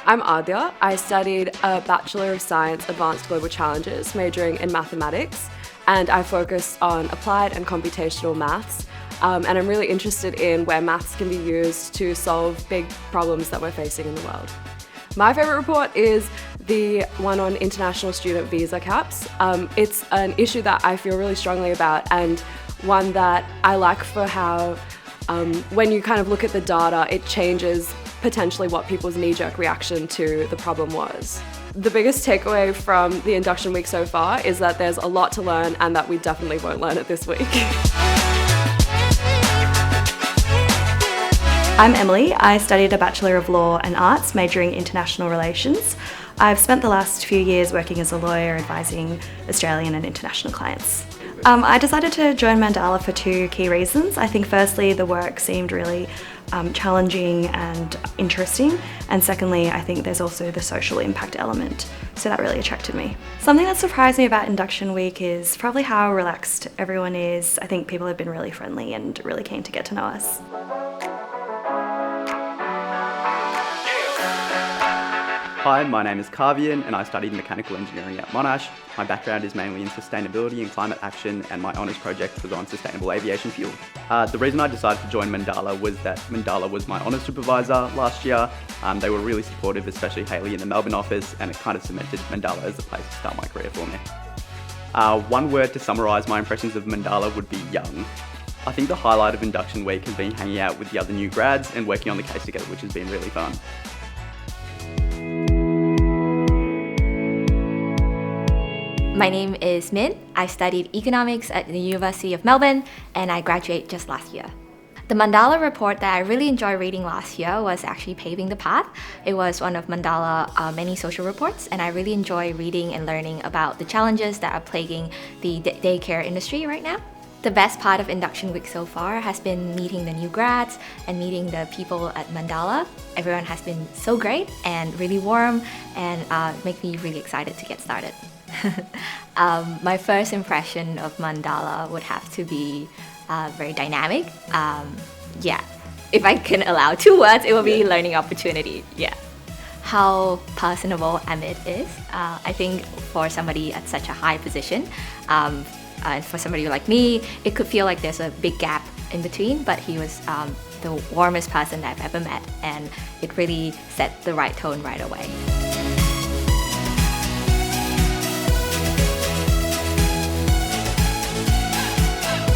I'm Adya. I studied a Bachelor of Science Advanced Global Challenges, majoring in mathematics, and I focused on applied and computational maths. And I'm really interested in where maths can be used to solve big problems that we're facing in the world. My favourite report is the one on international student visa caps. It's an issue that I feel really strongly about, and one that I like for how when you kind of look at the data, it changes potentially what people's knee-jerk reaction to the problem was. The biggest takeaway from the induction week so far is that there's a lot to learn and that we definitely won't learn it this week. I'm Emily. I studied a Bachelor of Law and Arts, majoring in International Relations. I've spent the last few years working as a lawyer advising Australian and international clients. I decided to join Mandala for two key reasons. I think firstly, the work seemed really challenging and interesting, and secondly, I think there's also the social impact element, so that really attracted me. Something that surprised me about induction week is probably how relaxed everyone is. I think people have been really friendly and really keen to get to know us. Hi, my name is Kavian and I studied mechanical engineering at Monash. My background is mainly in sustainability and climate action, and my honours project was on sustainable aviation fuel. The reason I decided to join Mandala was that Mandala was my honours supervisor last year. They were really supportive, especially Hayley in the Melbourne office, and it kind of cemented Mandala as the place to start my career for me. One word to summarise my impressions of Mandala would be young. I think the highlight of induction week has been hanging out with the other new grads and working on the case together, which has been really fun. My name is Min. I studied economics at the University of Melbourne and I graduated just last year. The Mandala report that I really enjoyed reading last year was actually Paving the Path. It was one of Mandala's many social reports, and I really enjoy reading and learning about the challenges that are plaguing the daycare industry right now. The best part of induction week so far has been meeting the new grads and meeting the people at Mandala. Everyone has been so great and really warm, and make me really excited to get started. My first impression of Mandala would have to be very dynamic. If I can allow two words, it would be learning opportunity. How personable Amit is. I think for somebody at such a high position, and for somebody like me, it could feel like there's a big gap in between, but he was the warmest person I've ever met, and it really set the right tone right away.